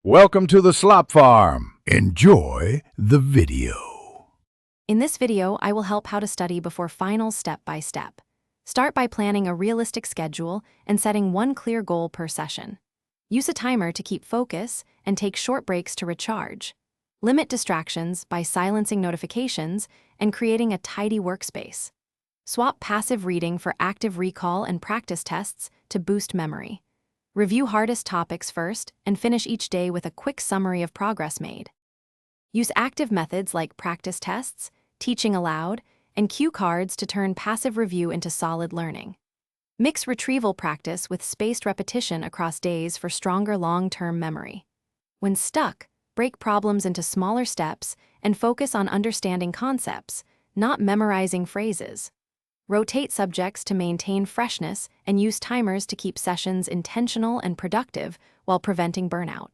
Welcome to the Slop Farm. Enjoy the video. In this video, I will help how to study before finals step by step. Start by planning a realistic schedule and setting one clear goal per session. Use a timer to keep focus and take short breaks to recharge. Limit distractions by silencing notifications and creating a tidy workspace. Swap passive reading for active recall and practice tests to boost memory. Review hardest topics first and finish each day with a quick summary of progress made. Use active methods like practice tests, teaching aloud, and cue cards to turn passive review into solid learning. Mix retrieval practice with spaced repetition across days for stronger long-term memory. When stuck, break problems into smaller steps and focus on understanding concepts, not memorizing phrases. Rotate subjects to maintain freshness and use timers to keep sessions intentional and productive while preventing burnout.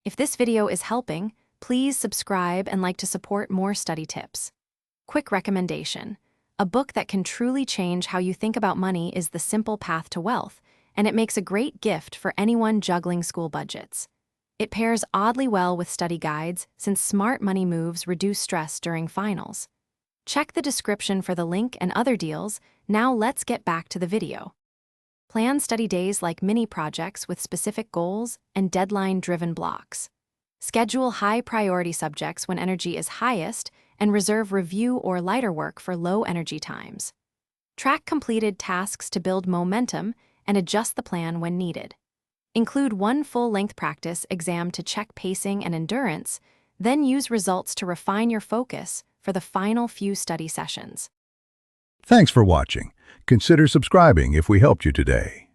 If this video is helping, please subscribe and like to support more study tips. Quick recommendation. A book that can truly change how you think about money is The Simple Path to Wealth, and it makes a great gift for anyone juggling school budgets. It pairs oddly well with study guides since smart money moves reduce stress during finals. Check the description for the link and other deals. Now let's get back to the video. Plan study days like mini projects with specific goals and deadline-driven blocks. Schedule high-priority subjects when energy is highest and reserve review or lighter work for low-energy times. Track completed tasks to build momentum and adjust the plan when needed. Include one full-length practice exam to check pacing and endurance, then use results to refine your focus for the final few study sessions. Thanks for watching. Consider subscribing if we helped you today.